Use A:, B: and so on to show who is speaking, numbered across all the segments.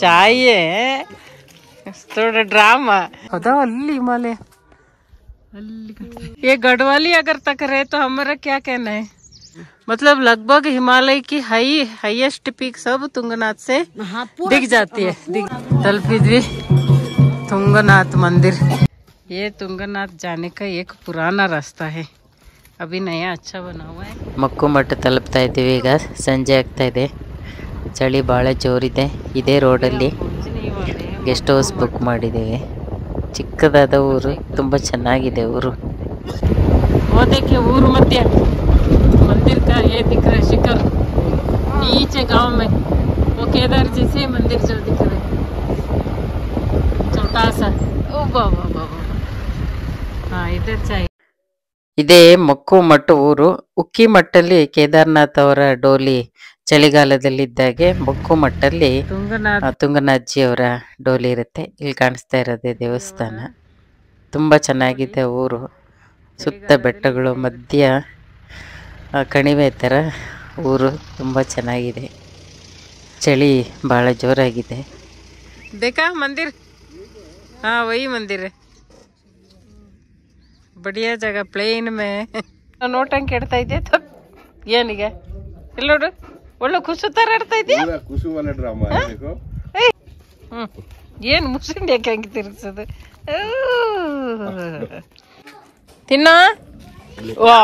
A: चाहिए थोड़ा ड्रामा होता अल्ली हिमालय ये गढ़वाली अगर तक रहे तो हमारा क्या कहना है। मतलब लगभग हिमालय की हाईएस्ट पीक सब तुंगनाथ से दिख जाती है। तलपिद्वी तुंगनाथ मंदिर। ये तुंगनाथ जाने का एक पुराना रास्ता है, अभी नया अच्छा बना हुआ है।
B: ಮಕ್ಕು ಮಠ ತಲುಪ್ತಾ ಇದ್ದೀವಿ ಈಗ. ಸಂಜೆ ಆಗ್ತಾ ಇದೆ, ಚಳಿ ಭಾಳ ಜೋರಿದೆ. ಇದೇ ರೋಡಲ್ಲಿ ಗೆಸ್ಟ್ ಹೌಸ್ ಬುಕ್ ಮಾಡಿದ್ದೇವೆ. ಚಿಕ್ಕದಾದ ಊರು, ತುಂಬ ಚೆನ್ನಾಗಿದೆ ಊರು.
A: वो देखिए ऊर मध्य मंदिर का ये दिख रहा है शिखर नीचे गांव में, वो केदार जी से मंदिर जो दिख रहा है छोटा सा। ओ बाबा बाबा हाँ इधर चाहिए।
B: ಇದೇ ಮಕ್ಕು ಮಠ ಊರು. ಉಕ್ಕಿ ಮಟ್ಟಲ್ಲಿ ಕೇದಾರ್ನಾಥ್ ಅವರ ಡೋಲಿ ಚಳಿಗಾಲದಲ್ಲಿದ್ದಾಗೆ ಮಕ್ಕು ಮಟ್ಟಲ್ಲಿ ತುಂಗನಾಥ್ಜಿ ಅವರ ಡೋಲಿ ಇರುತ್ತೆ. ಇಲ್ಲಿ ಕಾಣಿಸ್ತಾ ಇರೋದೇ ದೇವಸ್ಥಾನ. ತುಂಬ ಚೆನ್ನಾಗಿದೆ ಊರು. ಸುತ್ತ ಬೆಟ್ಟಗಳು, ಮಧ್ಯ ಕಣಿವೆ ಥರ ಊರು. ತುಂಬ ಚೆನ್ನಾಗಿದೆ. ಚಳಿ ಭಾಳ ಜೋರಾಗಿದೆ.
A: देखा मंदिर? हाँ वही मंदिर है, बढ़िया जगह प्लेन में। ನೋಟಂಗೆ ಕೆಡ್ತಾ ಇದ್ದೆ ಏನಿಗೆ ಇಲ್ಲ ನೋಡು, ಒಳ್ಳೆ ಖುಷಿ ತರ ಆಡ್ತಾ ಇದೆಯಾ. ಏನ್ ಮುಸುಂಡಿ ಯಾಕೆ ಹಂಗೆ ತಿರ್ಗಿಸೋದು ತಿನ್ನ. ವಾ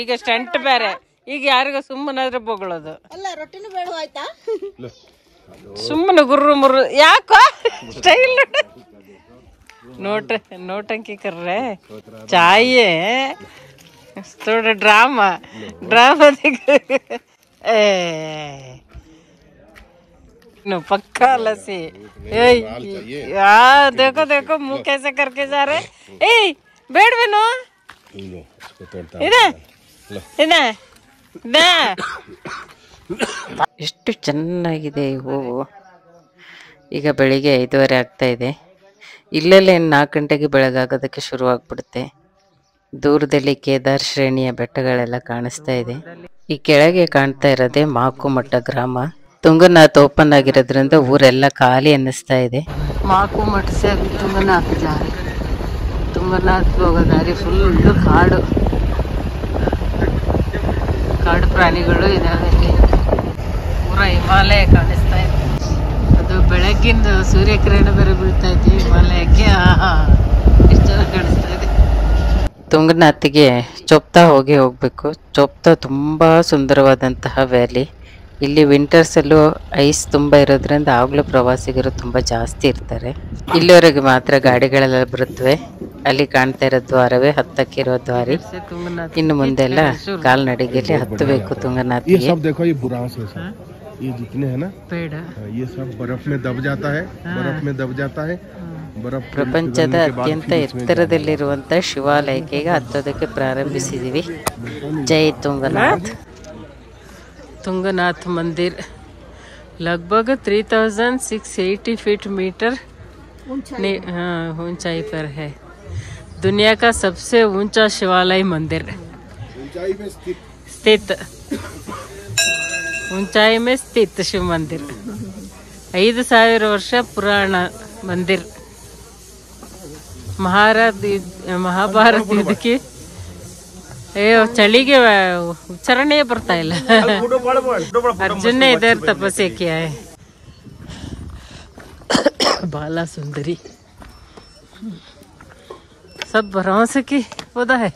A: ಈಗ ಸ್ಟಂಟ್ ಬೇರೆ, ಈಗ ಯಾರಿಗ ಸುಮ್ಮನಾದ್ರೆ ಬೊಗಳೋದು. ಸುಮ್ಮನೆ ಗುರ್ರು ಮುರ್ರು ಯಾಕೋ ಸ್ಟೈಲ್ नोटंकी कर रहे चाहिए थोड़ा ड्रामा दिख पक्का लस्सी। देखो देखो मुंह कैसे करके जा रहे। ए बैठ बिनो
B: ಎಷ್ಟು ಚೆನ್ನಾಗಿದೆ ಈ ಹೂವು. ಈಗ ಬೆಳಿಗ್ಗೆ 5:30 ಆಗ್ತಾ ಇದೆ. ಇಲ್ಲೆಲ್ಲ 4 ಗಂಟೆಗೆ ಬೆಳಗಾಗೋದಕ್ಕೆ ಶುರುವಾಗ್ಬಿಡುತ್ತೆ. ದೂರದಲ್ಲಿ ಕೇದಾರ್ ಶ್ರೇಣಿಯ ಬೆಟ್ಟಗಳೆಲ್ಲ ಕಾಣಿಸ್ತಾ ಇದೆ. ಈ ಕೆಳಗೆ ಕಾಣ್ತಾ ಇರೋದೇ ಮಾಕು ಮಠ ಗ್ರಾಮ. ತುಂಗನಾಥ್ ಓಪನ್ ಆಗಿರೋದ್ರಿಂದ ಊರೆಲ್ಲ ಖಾಲಿ ಅನ್ನಿಸ್ತಾ ಇದೆ.
A: ಮಾಕು ಮಠ ಸೆ ತುಂಗನಾಥ್ ಜಾರಿ, ತುಂಗನಾಥ್ ಹೋಗೋ ದಾರಿ ಫುಲ್ಲು ಕಾಡು ಪ್ರಾಣಿಗಳು ಇದಾವೆ. ಪೂರ ಹಿಮಾಲಯ ಕಾಣಿಸ್ತಾ ಇದೆ. ಅದು ಬೆಳಗ್ಗಿಂದ ಸೂರ್ಯಕಿರಣ ಬೇರೆ ಬೀಳ್ತಾ ಇದೆ ಹಿಮಾಲಯಕ್ಕೆ. ಎಷ್ಟು ಚೆನ್ನಾಗಿ ಕಾಣಿಸ್ತಾ ಇದೆ.
B: ತುಂಗನಾಥಿಗೆ ಚೋಪ್ತಾ ಹೋಗಬೇಕು. ಚೋಪ್ತಾ ತುಂಬ ಸುಂದರವಾದಂತಹ ವ್ಯಾಲಿ. ಇಲ್ಲಿ ವಿಂಟರ್ಸಲ್ಲೂ ಐಸ್ ತುಂಬ ಇರೋದ್ರಿಂದ ಆಗಲೂ ಪ್ರವಾಸಿಗರು ತುಂಬ ಜಾಸ್ತಿ ಇರ್ತಾರೆ. ಇಲ್ಲಿವರೆಗೆ ಮಾತ್ರ ಗಾಡಿಗಳೆಲ್ಲ ಬರುತ್ತವೆ. ಅಲ್ಲಿ ಕಾಣ್ತಾ ಇರೋ ದ್ವಾರವೇ ಹತ್ತಕ್ಕಿರೋ ದ್ವಾರಿ. ಇನ್ನು ಮುಂದೆಲ್ಲ ಕಾಲ್ನಡಿಗೆಯಲ್ಲಿ ಹತ್ತಬೇಕು ತುಂಗನಾಥಿಗೆ.
C: ये जितने हैं ना पेड़, ये सब बर्फ में दब जाता है, बर्फ
B: ಪ್ರಪಂಚದ ಅತ್ಯಂತ ಎತ್ತರದಲ್ಲಿರುವಂತ ಶಿವಾಲಯಕ್ಕೆ ಈಗ ಹತ್ತೋದಕ್ಕೆ ಪ್ರಾರಂಭಿಸಿದೀವಿ. ಜೈ ತುಂಗನಾಥ್.
A: तुंगनाथ मंदिर लगभग 3680 फीट मीटर ऊंचाई पर है। दुनिया का सबसे ऊंचा शिवालय मंदिर स्थित ऊंचाई में स्थित शिव मंदिर 5000 वर्ष पुराना मंदिर। महाभारत युद्ध की ಚಳಿಗೆ ಉಚ್ಚಾರಣೆ ಬರ್ತಾ ಇಲ್ಲ. ಅರ್ಜುನ್ इधर तपस्या किया है। बाला सुंदरी सब भरोसे की पौधा है।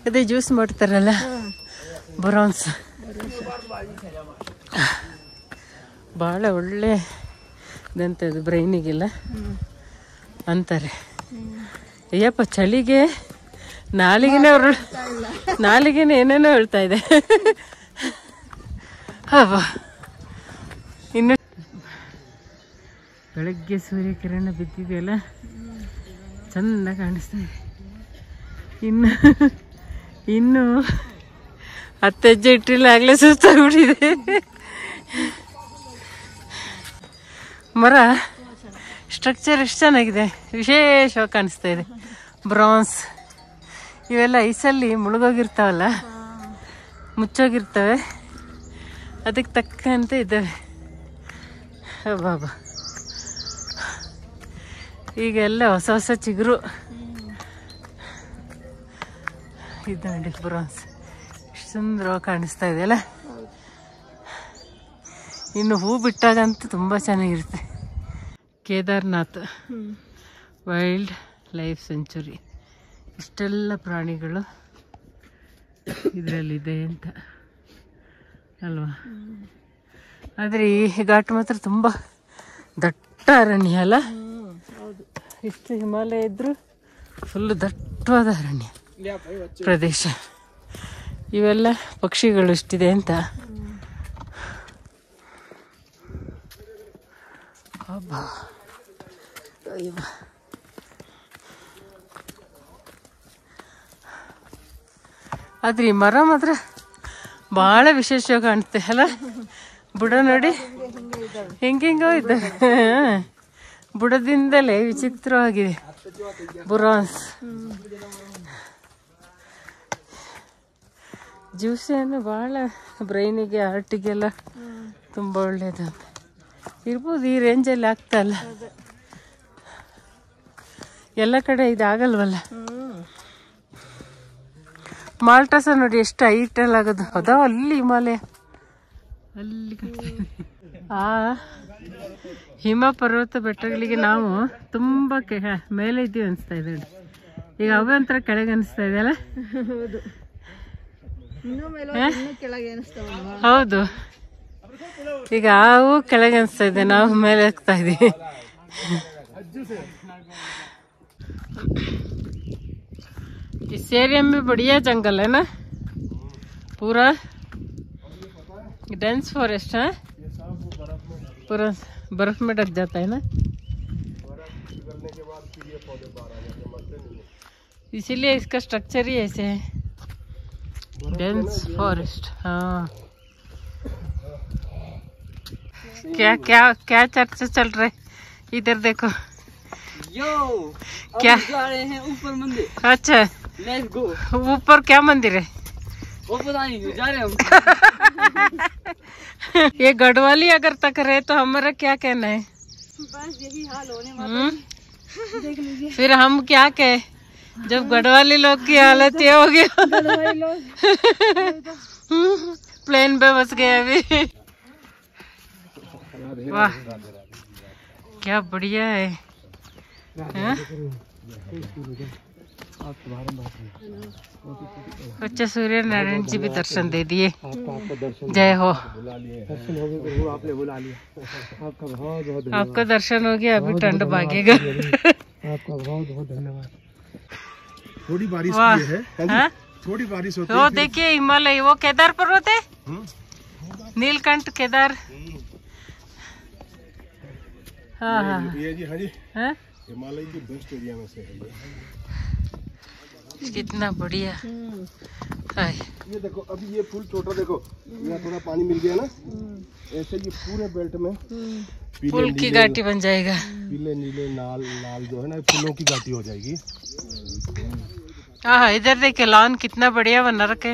A: ಅದೇ ಜ್ಯೂಸ್ ಮಾಡ್ತಾರಲ್ಲ ಬರೋನ್ಸ್, ಭಾಳ ಒಳ್ಳೆ ಇದಂಥದ್ದು ಬ್ರೈನಿಗೆಲ್ಲ ಅಂತಾರೆ. ಅಯ್ಯಪ್ಪ ಚಳಿಗೆ ನಾಲಿಗೆನೇ ಏನೇನೋ ಹೇಳ್ತಾ ಇದೆ. ಹಬ್ಬ ಇನ್ನು ಬೆಳಗ್ಗೆ ಸೂರ್ಯಕಿರಣ ಬಿದ್ದಿದೆಯಲ್ಲ ಚಂದ ಕಾಣಿಸ್ತಾ ಇದೆ. ಇನ್ನು 10 ಹೆಜ್ಜೆ ಇಟ್ಟಿಲ್ಲ ಆಗಲೇ ಸುಸ್ತಾಗ್ಬಿಟ್ಟಿದೆ. ಮರ ಸ್ಟ್ರಕ್ಚರ್ ಎಷ್ಟು ಚೆನ್ನಾಗಿದೆ, ವಿಶೇಷವಾಗಿ ಕಾಣಿಸ್ತಾ ಇದೆ. ಬ್ರಾನ್ಸ್ ಇವೆಲ್ಲ ಐಸಲ್ಲಿ ಮುಳುಗೋಗಿರ್ತಾವಲ್ಲ, ಮುಚ್ಚೋಗಿರ್ತವೆ. ಅದಕ್ಕೆ ತಕ್ಕಂತೆ ಇದ್ದಾವೆ. ಬಾಬಾ ಈಗೆಲ್ಲ ಹೊಸ ಹೊಸ ಚಿಗುರು. ಇದು ನೋಡಿ ಬ್ರಾನ್ಸ್ ಎಷ್ಟು ಸುಂದರವಾಗಿ ಕಾಣಿಸ್ತಾ ಇದೆಯಲ್ಲ. ಇನ್ನು ಹೂ ಬಿಟ್ಟಾಗಂತೂ ತುಂಬ ಚೆನ್ನಾಗಿರುತ್ತೆ. Kedarnath wild life century. ಇಷ್ಟೆಲ್ಲ ಪ್ರಾಣಿಗಳು ಇದರಲ್ಲಿದೆ ಅಂತ ಅಲ್ವಾ. ಆದರೆ ಈ ಘಾಟ್ ಮಾತ್ರ ತುಂಬ ದಟ್ಟ ಅರಣ್ಯ ಅಲ್ಲ. ಇಷ್ಟು ಹಿಮಾಲಯ ಇದ್ರೂ ಫುಲ್ಲು ದಟ್ಟವಾದ ಅರಣ್ಯ ಪ್ರದೇಶ. ಇವೆಲ್ಲ ಪಕ್ಷಿಗಳು ಇಷ್ಟಿದೆ ಅಂತ. ಆದ್ರೆ ಈ ಮರ ಮಾತ್ರ ಬಹಳ ವಿಶೇಷವಾಗಿ ಕಾಣುತ್ತೆ ಅಲ್ಲ. ಬುಡ ನೋಡಿ ಹೆಂಗೆಂಗೋ ಇದ್ದಾರೆ. ಬುಡದಿಂದಲೇ ವಿಚಿತ್ರವಾಗಿದೆ. ಬುರಾನ್ಸ್ ಜ್ಯೂಸೇನು ಭಾಳ ಬ್ರೈನಿಗೆ ಹಾರ್ಟಿಗೆಲ್ಲ ತುಂಬ ಒಳ್ಳೇದು ಇರ್ಬೋದು. ಈ ರೇಂಜಲ್ಲಿ ಆಗ್ತಲ್ಲ, ಎಲ್ಲ ಕಡೆ ಇದಾಗಲ್ವಲ್ಲ. ಮಾಲ್ಟಾಸ ನೋಡಿ ಎಷ್ಟು ಹೈಟಲ್ಲಿ ಆಗೋದು. ಅದಾವ ಅಲ್ಲಿ ಹಿಮಾಲಯ ಅಲ್ಲಿ ಆ ಹಿಮ ಪರ್ವತ ಬೆಟ್ಟಗಳಿಗೆ ನಾವು ತುಂಬ ಮೇಲೆ ಇದ್ದೀವಿ ಅನಿಸ್ತಾ ಇದೆ. ಈಗ ಅವೇ ಒಂಥರ ಕೆಳಗೆ ಅನಿಸ್ತಾ ಇದೆಯಲ್ಲ. ಹೌದು, ಈಗ ಅವು ಕೆಳಗೆ ಅನಿಸ್ತಾ ಇದೆ, ನಾವು ಮೇಲೆ ಹೋಗ್ತಾ ಇದೀವಿ. इस एरिया में बढ़िया जंगल है ना, पूरा डेंस फॉरेस्ट है, पूरा बर्फ में ढक जाता है ना, इसीलिए इसका स्ट्रक्चर ही ऐसे है, डेंस फॉरेस्ट. हाँ, क्या क्या क्या चर्चा चल रहा है इधर देखो.
D: यो
A: क्या
D: जा रहे हैं ऊपर मंदिर.
A: अच्छा,
D: लेट्स गो.
A: ऊपर क्या मंदिर है?
D: वो पता नहीं, जा रहे हैं.
A: ये गढ़वाली अगर तक रहे तो हमारा क्या कहना है?
D: बस यही हाल होने वाला है. देख लीजिए.
A: फिर हम क्या कहे जब गढ़वाली लोग की हालत ये हो गया. प्लेन पे बस गए अभी. वाह क्या बढ़िया है. अच्छा, सूर्य नारायण जी भी दर्शन दे दिए. जय हो. आपका दर्शन हो गया, अभी ठंड भागेगा.
C: आपका बहुत बहुत धन्यवाद. थोड़ी बारिश हुई है.
A: हाँ?
C: थोड़ी बारिश होती है.
A: वो देखिए हिमालय, वो केदार पर्वत है, नीलकंठ केदार. हाँ हाँ
C: ये जी. हाँ जी,
A: हाँ?
C: हिमालय की बेस्ट एरिया में से है ये.
A: कितना बढ़िया. हाय,
C: ये देखो, अभी ये फूल छोटा देखो, यहाँ थोड़ा पानी मिल गया ना, ऐसे ये पूरे बेल्ट में
A: फूल की घाटी बन जाएगा.
C: पीले नीले लाल लाल जो है ना, फूलों की घाटी हो जाएगी.
A: हाँ, इधर देखिए लॉन कितना बढ़िया बना रखे.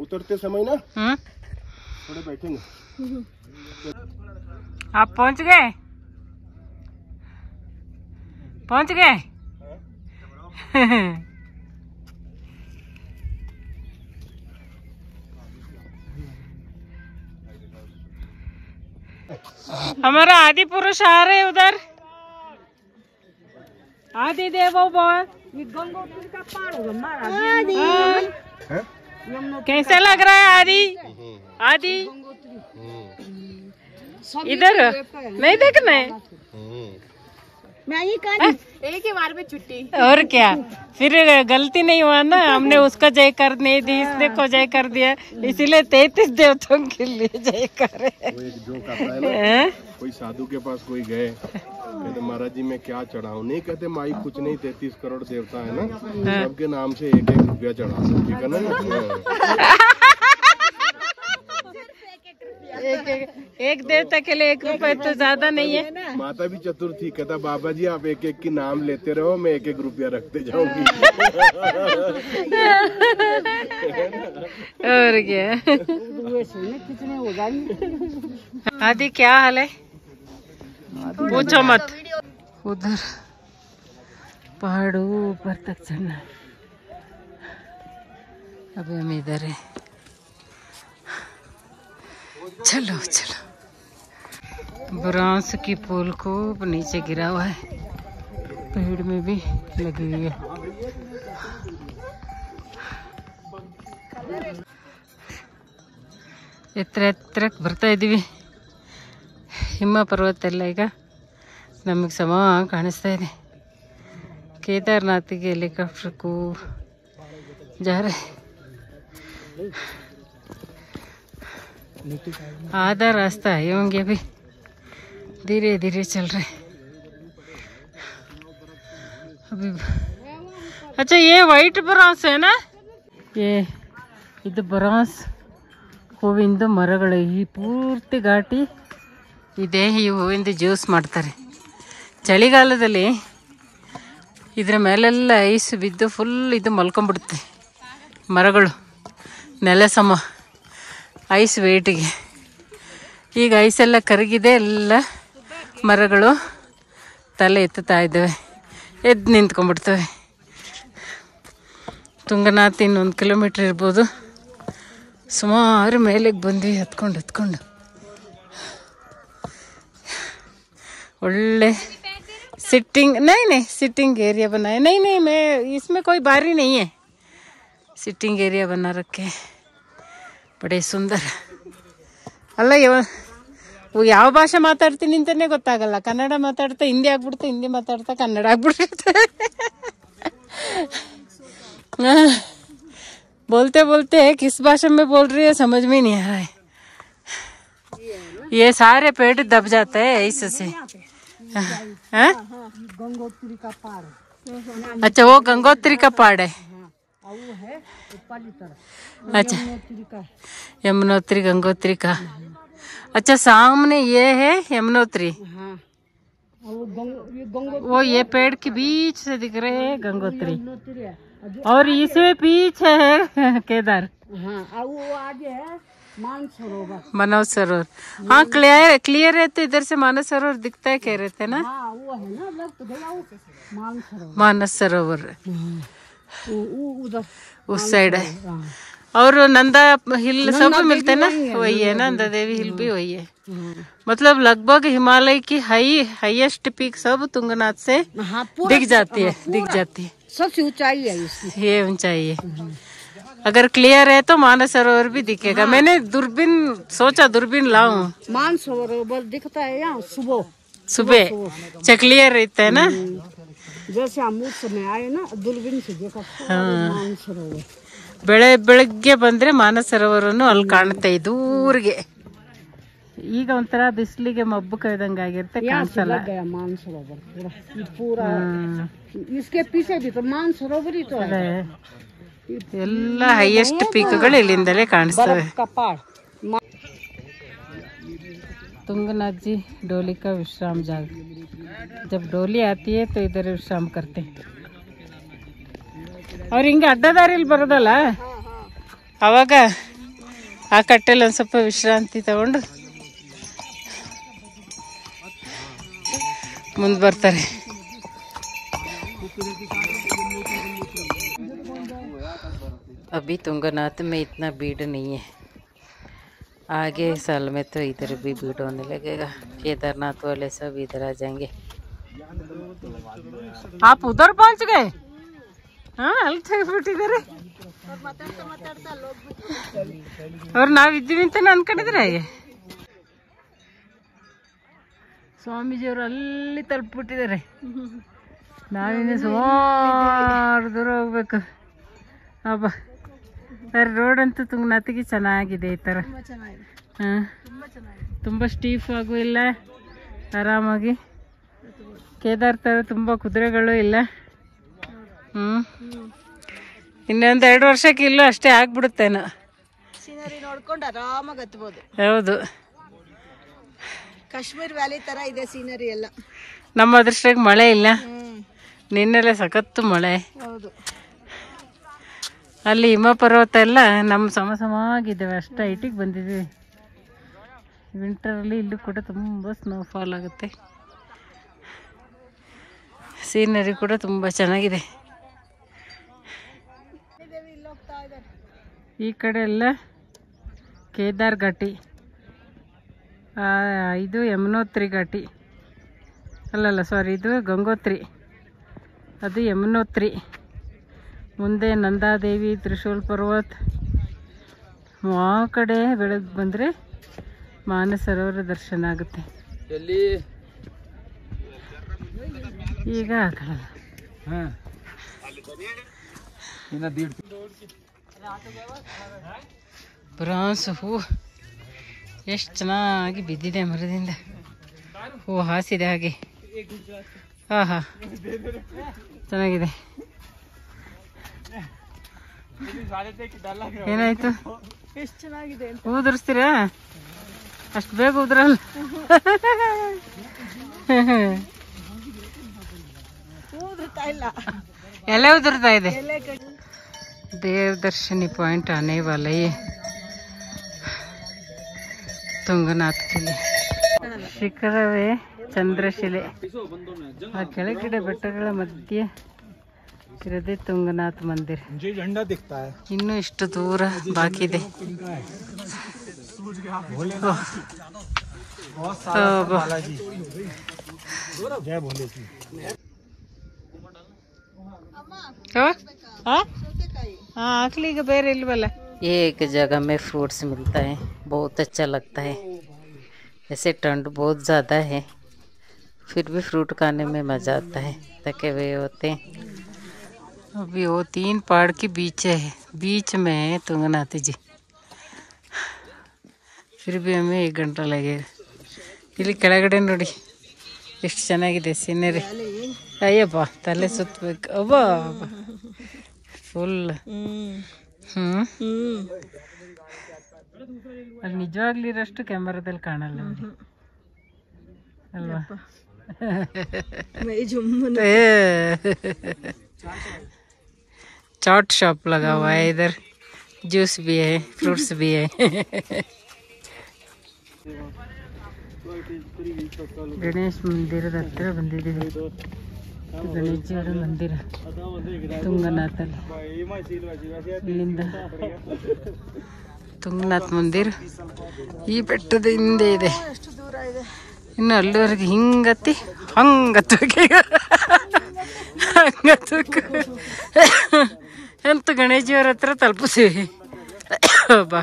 C: उतरते समय ना थोड़े बैठेंगे.
A: आप पहुंच गए? पहुंच गए? हमारा आदि पुरुष आ रहे उधर. आदि देवो बॉय. कैसा लग रहा है आदि? आदि इधर नहीं देखना है. एक ही बार में छुट्टी. और क्या, फिर गलती नहीं हुआ ना, हमने उसका जय कर नहीं दी, इसने को जय कर दिया, इसीलिए 33 देवताओं के लिए जय कर.
C: वो एक जोक आता है ना, कोई साधु के पास कोई गए, कहते महाराज जी मैं क्या चढ़ाऊं. नहीं कहते माई कुछ नहीं, 33 करोड़ देवता है ना, सबके नाम से 1-1 रुपया चढ़ा. ठीक है ना.
A: एक देवता के लिए 1 रुपए तो ज्यादा नहीं है.
C: माता भी चतुर थी, कहता बाबा जी आप 1-1 की नाम लेते रहो, मैं 1-1 रुपया रखते जाऊंगी.
A: और क्या. आदि क्या हाल है? पूछो मत। उधर पहाड़ों ऊपर तक चढ़ना है। अभी हम इधर है। चलो चलो। ब्रांस की पोल को नीचे गिरा हुआ है, पेड़ में भी लगी हुई है। ಎತ್ತರಕ್ಕೆ ಬರ್ತಾ ಇದ್ದೀವಿ. ಹಿಮ ಪರ್ವತ ಎಲ್ಲ ಈಗ ನಮಗೆ ಸಮ ಕಾಣಿಸ್ತಾ ಇದೆ. केदारनाथ के हेलीकॉप्टर को जा रहे, आधा रास्ता आए होंगे, अभी धीरे धीरे चल रहे अभी। अच्छा ये वाइट ब्रांस है ना? ये ಇದು ಬ್ರಾನ್ಸ್ ಹೂವಿಂದು ಮರಗಳು. ಈ ಪೂರ್ತಿ ಘಾಟಿ ಇದೆ. ಈ ಹೂವಿಂದ ಜ್ಯೂಸ್ ಮಾಡ್ತಾರೆ. ಚಳಿಗಾಲದಲ್ಲಿ ಇದರ ಮೇಲೆಲ್ಲ ಐಸ್ ಬಿದ್ದು ಫುಲ್ ಇದು ಮಲ್ಕೊಂಡ್ಬಿಡುತ್ತೆ ಮರಗಳು, ನೆಲ ಸಮ ಐಸ್ ವೇಟಿಗೆ. ಈಗ ಐಸೆಲ್ಲ ಕರಗಿದೆ, ಎಲ್ಲ ಮರಗಳು ತಲೆ ಎತ್ತುತ್ತಾ ಇದ್ದಾವೆ, ಎದ್ದು ನಿಂತ್ಕೊಂಡ್ಬಿಡ್ತವೆ. ತುಂಗನಾಥ್ ಇನ್ನೊಂದು ಕಿಲೋಮೀಟ್ರ್ ಇರ್ಬೋದು. ಸುಮಾರು ಮೇಲೆಗೆ ಬಂದ್ವಿ ಹತ್ಕೊಂಡು. ಒಳ್ಳೆ सिटिंग नहीं सिटिंग एरिया बनाया नहीं मैं इसमें कोई बारी नहीं है. सिटिंग एरिया बना रखे बड़े सुंदर. ಅಲ್ಲ ಯಾವ ಭಾಷೆ ಮಾತಾಡ್ತೀನಿ ಅಂತಾನೆ ಗೊತ್ತಾಗಲ್ಲ. ಕನ್ನಡ ಮಾತಾಡ್ತಾ ಹಿಂದಿ ಆಗ್ಬಿಡ್ತಾ, ಹಿಂದಿ ಮಾತಾಡ್ತಾ ಕನ್ನಡ ಆಗ್ಬಿಡುತ್ತೆ. बोलते बोलते किस भाषा में बोल रही है समझ में नहीं आ रहा है. ये सारे पेड़ दब जाते हैं ऐसे से.
D: गंगोत्री का पहाड़।
A: अच्छा वो गंगोत्री का पहाड़ है.
D: वो है ऊपरी तरफ।
A: अच्छा यमुनोत्री गंगोत्री का. अच्छा सामने ये है यमुनोत्री. वो ये पेड़ के बीच से दिख रहे हैं गंगोत्री, और इसमें पीछे है केदार.
D: वो आगे है
A: मानस सरोवर. हाँ क्लियर है. तो इधर से मानस सरोवर दिखता है, कह रहे थे ना?
D: वो है ना, लग तो गया वो
A: मानस सरोवर
D: उधर
A: उस साइड है. और नंदा हिल सब मिलते हैं ना, वही है. नंदा देवी हिल भी वही है. मतलब लगभग हिमालय की हाईएस्ट पीक सब तुंगनाथ से दिख जाती है.
D: सबसे ऊंचाई है इसकी,
A: ये ऊंचाई है. अगर क्लियर है तो मानस सरोवर भी दिखेगा. मैंने सोचा दूरबीन लाऊं.
D: मानस सरोवर दिखता है यहाँ
A: सुबह क्लियर रहता है ना.
D: जैसे हम उस समय आए ना, दूरबीन से देखा मानस सरोवर.
A: ಬೆಳಗ್ಗೆ ಬಂದ್ರೆ ಮಾನಸ ಸರೋವರನು ಅಲ್ಲಿ ಕಾಣುತ್ತೆ ದೂರಿಗೆ. ಈಗ ಒಂಥರ ಬಿಸಿಲಿಗೆ ಮಬ್ಬು ಕೈದಂಗೆ ಆಗಿರುತ್ತೆ, ಕಾಣಿಸಲ್ಲ.
D: मानस सरोवर पूरा इसके पीछे भी तो मानस सरोवर ही तो है.
A: ಎಲ್ಲ ಹೈಯೆಸ್ಟ್ ಪೀಕ್ಗಳು ಇಲ್ಲಿಂದಲೇ ಕಾಣಿಸ್ತವೆ. तुंगनाथ जी डोली का विश्राम जाग. जब डोली आती है तो इधर विश्राम करते. ಅವ್ರು ಹಿಂಗೆ ಅಡ್ಡದಾರಿಲಿ ಬರೋದಲ್ಲ, ಅವಾಗ ಆ ಕಟ್ಟೆಲ್ಲಿ ಒಂದು ಸ್ವಲ್ಪ ವಿಶ್ರಾಂತಿ ತಗೊಂಡು ಮುಂದೆ ಬರ್ತಾರೆ.
B: अभी तुंगनाथ में इतना भीड़ नहीं है. आगे साल में तो इधर भी भीड़ होने लगेगा. केदारनाथ वाले सब इधर आ जाएंगे.
A: आप उधर पहुंच गए? हाँ ಅಲ್ಲಿ ಬಿಟ್ಟಿದ್ದಾರೆ. ಅವ್ರು ನಾವಿದ್ದೀವಿ ಅಂತಾನೆ ಅನ್ಕೊಂಡಿದ್ರೆ. ಸ್ವಾಮೀಜಿಯವರು ಅಲ್ಲಿ ತಲುಪಿಬಿಟ್ಟಿದ್ದಾರೆ. ನಾವಿನ್ನು ಸುಮಾರು ದೂರ ಹೋಗ್ಬೇಕು. ಹಬ್ಬ ರೋಡ್ ಅಂತೂ ತುಂಗನಾಥಿಗೆ ಚೆನ್ನಾಗಿದೆ. ಈ ಥರ ಹಾಂ ತುಂಬ ಸ್ಟೀಫ್ ಆಗೂ ಇಲ್ಲ, ಆರಾಮಾಗಿ. ಕೇದಾರ್ ಥರ ತುಂಬ ಕುದುರೆಗಳು ಇಲ್ಲ. ಇನ್ನೊಂದು 2 ವರ್ಷಕ್ಕೆ ಇಲ್ಲೂ ಅಷ್ಟೇ ಆಗ್ಬಿಡುತ್ತೇನೋ.
D: ಸೀನರಿ ನೋಡ್ಕೊಂಡು ಆರಾಮಾಗಿ ಹತ್ಬೋದು.
A: ಹೌದು,
D: ಕಾಶ್ಮೀರ್ ವ್ಯಾಲಿ ತರ ಇದೆ ಸೀನರಿ ಎಲ್ಲ.
A: ನಮ್ಮ ಅದೃಷ್ಟಕ್ಕೆ ಮಳೆ ಇಲ್ಲ. ನಿನ್ನೆಲ್ಲ ಸಖತ್ತು ಮಳೆ.
D: ಹೌದು,
A: ಅಲ್ಲಿ ಹಿಮ ಪರ್ವತ ಎಲ್ಲ ನಮ್ಮ ಸಮವಾಗಿದ್ದಾವೆ, ಅಷ್ಟು ಹೈಟಿಗೆ ಬಂದಿದ್ದೀವಿ. ವಿಂಟರಲ್ಲಿ ಇಲ್ಲೂ ಕೂಡ ತುಂಬ ಸ್ನೋಫಾಲ್ ಆಗುತ್ತೆ. ಸೀನರಿ ಕೂಡ ತುಂಬ ಚೆನ್ನಾಗಿದೆ. ಈ ಕಡೆ ಎಲ್ಲ ಕೇದಾರ್ ಘಾಟಿ, ಇದು ಯಮುನೋತ್ರಿ ಘಾಟಿ, ಅಲ್ಲಲ್ಲ ಸಾರಿ, ಇದು ಗಂಗೋತ್ರಿ, ಅದು ಯಮುನೋತ್ರಿ. ಮುಂದೆ ನಂದಾದೇವಿ, ತ್ರಿಶೂಲ್ ಪರ್ವತ್. ಆ ಕಡೆ ಬೆಳಗ್ಗೆ ಬಂದರೆ ಮಾನಸ ಸರೋವರ ದರ್ಶನ ಆಗುತ್ತೆ. ಈಗ ಆಗಲ್ಲ. ಬ್ರಾನ್ಸ್ ಹೂ ಎಷ್ಟು ಚೆನ್ನಾಗಿ ಬಿದ್ದಿದೆ ಮರದಿಂದ, ಹೂ ಹಾಸಿದೆ ಹಾಗೆ. ಹಾ ಹಾ ಚೆನ್ನಾಗಿದೆ. ಏನಾಯ್ತು?
D: ಎಷ್ಟು ಚೆನ್ನಾಗಿದೆ.
A: ಉದುರಿಸ್ತೀರಾ? ಅಷ್ಟು ಬೇಗ ಉದ್ರಲ್ಲ. ಎಲೆ ಉದುರ್ತಾ ಇದೆ. देव दर्शनी पॉइंट आने वाला है ತುಂಗನಾಥ್ ಕಿಲೆ. ಶಿಖರವೇ ಚಂದ್ರಶಿಲೆ. ಆ ಕೆಳಗಡೆ ಬೆಟ್ಟಗಳ ಮಧ್ಯೆ ಇರೋದೇ ತುಂಗನಾಥ್ ಮಂದಿರ. ಇನ್ನು ಇಷ್ಟು ದೂರ ಬಾಕಿ ಇದೆ. आखली बेरे इल्वಲ್ಲ.
B: एक जगह में फ्रूट्स मिलता है, बहुत अच्छा लगता है. ऐसे ठंड बहुत ज़्यादा है, फिर भी फ्रूट खाने में मज़ा आता है. थके हुए होते हैं.
A: अभी वो 3 पहाड़ के बीच है, बीच में है ತುಂಗನಾಥ जी. फिर भी हमें 1 घंटा लगेगा. ಇಲ್ಲಿ ಕೆಳಗಡೆ ನೋಡಿ ಎಷ್ಟು ಚೆನ್ನಾಗಿದೆ ಸೀನರಿ. ಅಯ್ಯಪ್ಪ ತಲೆ ಸುತ್ತಬೇಕು. ಅಬ್ಬಾ ಫುಲ್. ಅಲ್ಲಿ ನಿಜವಾಗ್ಲಿರೋಷ್ಟು ಕ್ಯಾಮರಾದಲ್ಲಿ ಕಾಣಲ್ಲ ಅಲ್ವಾ? चाट शॉप लगा हुआ है इधर, जूस भी है, फ्रूट्स भी है. ಗಣೇಶ್ ಮಂದಿರದ ಹತ್ರ ಬಂದಿದ್ದೀವಿ. ಗಣೇಶಿಯವರ ಮಂದಿರ ತುಂಗನಾಥಲ್ಲಿ. ಇಲ್ಲಿಂದ ತುಂಗನಾಥ್ ಮಂದಿರ ಈ ಬೆಟ್ಟದ ಹಿಂದೆ ಇದೆ. ಇನ್ನು ಅಲ್ಲಿವರೆಗೆ ಹಿಂಗತ್ತಿ ಹಂಗತ್ತಕ್ಕೆ ಅಂತ ಗಣೇಶಿಯವ್ರ ಹತ್ರ ತಲುಪಿಸಿವಿ. ಬಾ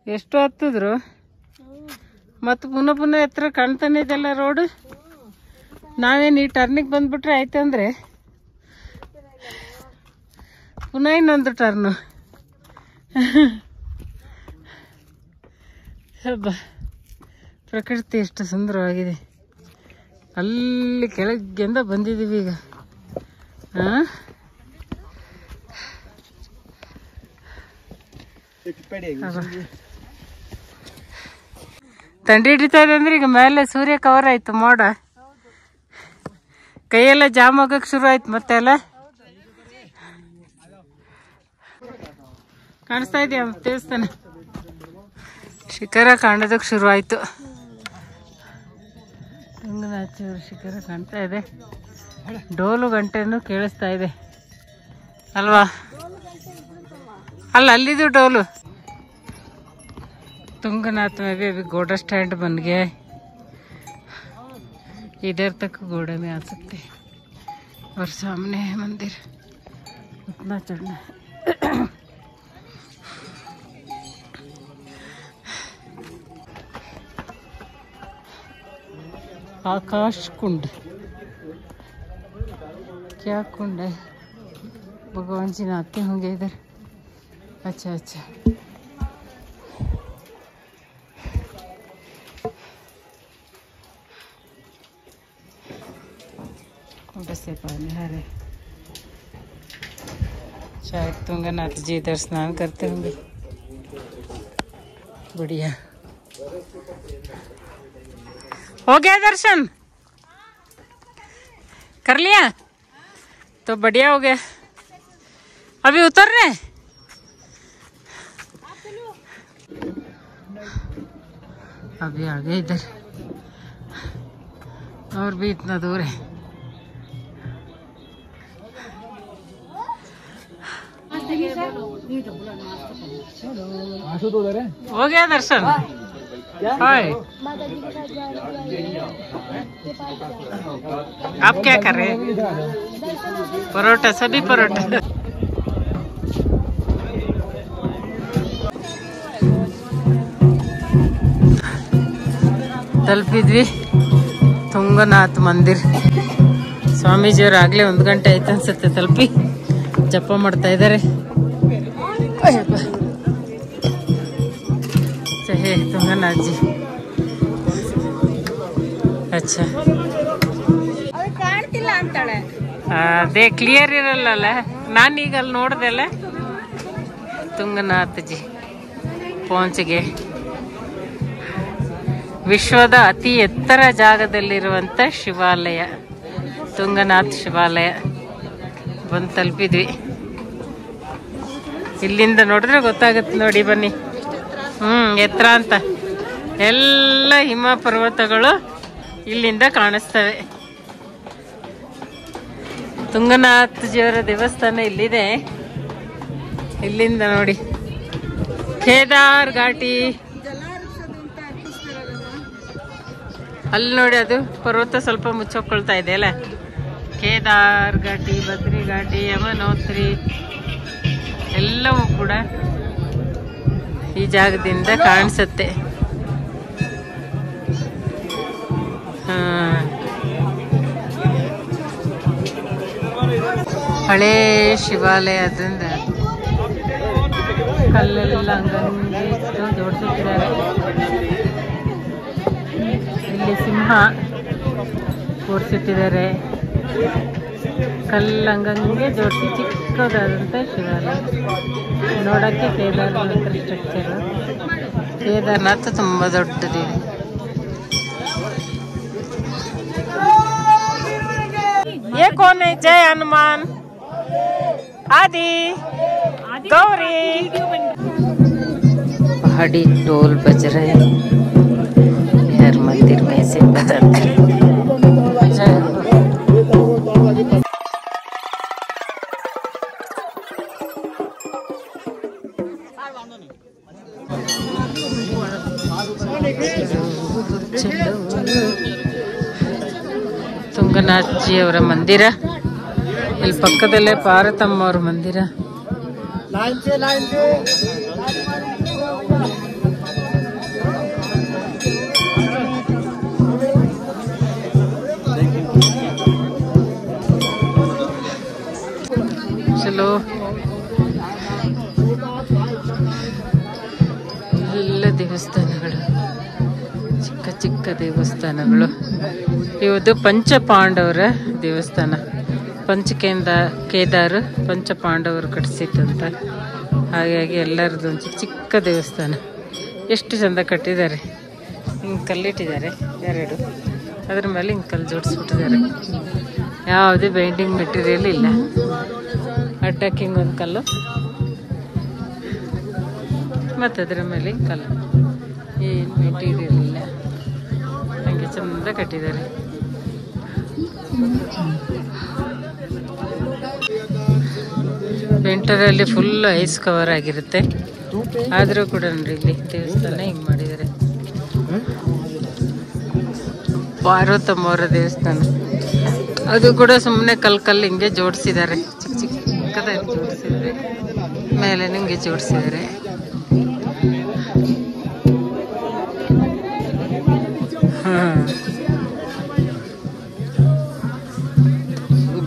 A: ಎಷ್ಟು ಹತ್ತಿದ್ರು ಮತ್ತು ಪುನಃ ಪುನಃ ಎತ್ತರ ಕಾಣ್ತಾನೆ ಇದೆಲ್ಲ ರೋಡ್. ನಾವೇನು ಈ ಟರ್ನಿಗೆ ಬಂದ್ಬಿಟ್ರೆ ಆಯ್ತಂದ್ರೆ ಪುನಃ ಇನ್ನೊಂದು ಟರ್ನು. ಹಬ್ಬ ಪ್ರಕೃತಿ ಎಷ್ಟು ಸುಂದರವಾಗಿದೆ. ಅಲ್ಲಿ ಕೆಳಗಿಂದ ಬಂದಿದ್ದೀವಿ ಈಗ. ಥಂಡಿ ಹಿಡಿತಾ ಇದೆ ಅಂದ್ರೆ ಈಗ ಮೇಲೆ ಸೂರ್ಯ ಕವರ್ ಆಯ್ತು, ಮೋಡ ಕೈಯೆಲ್ಲ ಜಾಮ್ ಆಗಕ್ಕೆ ಶುರು ಆಯ್ತು. ಮತ್ತೆ ಎಲ್ಲ ಕಾಣಿಸ್ತಾ ಇದೆಯಾ ದೇವಸ್ಥಾನ? ಶಿಖರ ಕಾಣೋದಕ್ಕೆ ಶುರು ಆಯ್ತು. ತುಂಗನಾಥೇಶ್ವರ ಶಿಖರ ಕಾಣ್ತಾ ಇದೆ. ಡೋಲು ಗಂಟೆನೂ ಕೇಳಿಸ್ತಾ ಇದೆ ಅಲ್ವಾ? ಅಲ್ಲ ಅಲ್ಲಿದು डोलू. तुंगनाथ में भी अभी घोड़ा स्टैंड बन गया है, इधर तक घोड़े में आ सकते हैं. और सामने है मंदिर, उतना चढ़ना है. आकाश कुंड, क्या कुंड है? भगवान जी नहाते होंगे इधर. अच्छा अच्छा. से पानी हरे. शायद तुंगनाथ जी इधर स्नान करते होंगे. बढ़िया हो गया दर्शन कर लिया तो बढ़िया हो गया. अभी उतर रहे अभी आ गए इधर और भी इतना दूर है। हो गया दर्शन। हाय आप क्या कर रहे हैं? परोठा, सभी परोठा। ತಲುಪಿದ್ವಿ ತುಂಗನಾಥ್ ಮಂದಿರ್. ಸ್ವಾಮೀಜಿಯವರು ಆಗ್ಲೇ 1 ಗಂಟೆ ಆಯ್ತು ಅನ್ಸುತ್ತೆ ತಲುಪಿ. ಜಪ ಮಾಡ್ತಾ ಇದ್ದಾರೆ. ಹೇ ತುಂಗನಾಥ್ ಜಿ. ಅಚ್ಚಾ
D: ಕಾಣ್ತಿಲ್ಲ ಅಂತಾಳೆ.
A: ಅದೇ ಕ್ಲಿಯರ್ ಇರಲ್ಲ. ನಾನೀಗ ಅಲ್ಲಿ ನೋಡ್ದೆಲ್ಲ. ತುಂಗನಾಥ್ ಜಿ ಪਹੁಂಚಿಗೆ. ವಿಶ್ವದ ಅತಿ ಎತ್ತರ ಜಾಗದಲ್ಲಿರುವಂಥ ಶಿವಾಲಯ ತುಂಗನಾಥ್ ಶಿವಾಲಯ ಬಂದು ತಲುಪಿದ್ವಿ. ಇಲ್ಲಿಂದ ನೋಡಿದ್ರೆ ಗೊತ್ತಾಗುತ್ತೆ ನೋಡಿ, ಬನ್ನಿ. ಎತ್ತರ ಅಂತ ಎಲ್ಲ ಹಿಮ ಪರ್ವತಗಳು ಇಲ್ಲಿಂದ ಕಾಣಿಸ್ತವೆ. ತುಂಗನಾಥ್ ಜಿಯವರ ದೇವಸ್ಥಾನ ಇಲ್ಲಿದೆ. ಇಲ್ಲಿಂದ ನೋಡಿ ಕೇದಾರ್ ಘಾಟಿ ಅಲ್ಲಿ ನೋಡಿ, ಅದು ಪರ್ವತ ಸ್ವಲ್ಪ ಮುಚ್ಚೋಕೊಳ್ತಾ ಇದೆ ಅಲ್ಲ. ಕೇದಾರ್ ಘಾಟಿ, ಬದ್ರಿ ಘಾಟಿ, ಯಮನೋತ್ರಿ ಎಲ್ಲವೂ ಕೂಡ ಈ ಜಾಗದಿಂದ ಕಾಣಿಸುತ್ತೆ. ಹಳೇ ಶಿವಾಲಯ ಅದರಿಂದ ಕಲ್ಲೆಲ್ಲ ಹಂಗಂಗೆ ಜೋಡಿಸಿಟ್ಟಿದ್ದಾರೆ. ಇಲ್ಲಿ ಸಿಂಹ ಕೂರಿಸಿಟ್ಟಿದ್ದಾರೆ. ಕಲ್ಲಂಗಂಗೆ ಜೋಡಿಸಿ ಚಿಕ್ಕದಾದಂಥ ಶಿವಾಲಯ. ನೋಡೋಕ್ಕೆ ಕೇದಾರನಾಥ ಸ್ಟ್ರಕ್ಚರ್. ಕೇದಾರನಾಥ ತುಂಬ ದೊಡ್ಡದಿದೆ. ये कौन है? जय हनुमान, आदि, गौरी।
B: पहाड़ी ढोल बज रहे हैं हर मंदिर में से बजाते हैं।
A: ತುಂಗನಾಥ್ ಜಿಯವರ ಮಂದಿರ. ಇಲ್ಲಿ ಪಕ್ಕದಲ್ಲೇ ಪಾರ್ವತಮ್ಮ ಅವ್ರ ಮಂದಿರ. ಚಲೋ ಎಲ್ಲ ದೇವಸ್ಥಾನಗಳು, ಚಿಕ್ಕ ಚಿಕ್ಕ ದೇವಸ್ಥಾನಗಳು. ಇದು ಪಂಚಪಾಂಡವರ ದೇವಸ್ಥಾನ. ಕೇದಾರು ಪಂಚಪಾಂಡವರು ಕಟ್ಟಿಸಿತ್ತಂತ. ಹಾಗಾಗಿ ಎಲ್ಲರದ್ದು ಒಂದು ಚಿಕ್ಕ ದೇವಸ್ಥಾನ. ಎಷ್ಟು ಚಂದ ಕಟ್ಟಿದ್ದಾರೆ. ಹಿಂಗೆ ಕಲ್ಲಿಟ್ಟಿದ್ದಾರೆ 2, ಅದ್ರ ಮೇಲೆ ಹಿಂಗೆ ಕಲ್ಲು ಜೋಡಿಸ್ಬಿಟ್ಟಿದ್ದಾರೆ. ಯಾವುದೇ ಬೈಂಡಿಂಗ್ ಮೆಟೀರಿಯಲ್ ಇಲ್ಲ. ಅಡ್ಡಕ್ಕೆ ಹಿಂಗೊಂದು ಕಲ್ಲು ಮತ್ತು ಅದರ ಮೇಲೆ ಕಲ್ಲು, ಏನು ಮೆಟೀರಿಯಲ್ ಇಲ್ಲ. ಹಾಗೆ ಚಂದ ಕಟ್ಟಿದ್ದಾರೆ. ವಿಂಟರಲ್ಲಿ ಫುಲ್ ಐಸ್ ಕವರ್ ಆಗಿರುತ್ತೆ. ಆದರೂ ಕೂಡ ನೋಡಿ ಇಲ್ಲಿ ದೇವಸ್ಥಾನ ಹಿಂಗೆ ಮಾಡಿದ್ದಾರೆ. ಪಾರ್ವತಮ್ಮವರ ದೇವಸ್ಥಾನ ಅದು ಕೂಡ ಸುಮ್ಮನೆ ಕಲ್ಲು ಹಿಂಗೆ ಜೋಡಿಸಿದ್ದಾರೆ. ಚಿಕ್ಕದಾಗಿ ಜೋಡಿಸಿದ್ದಾರೆ. ಮೇಲೆ ಹಿಂಗೆ ಜೋಡಿಸಿದ್ದಾರೆ.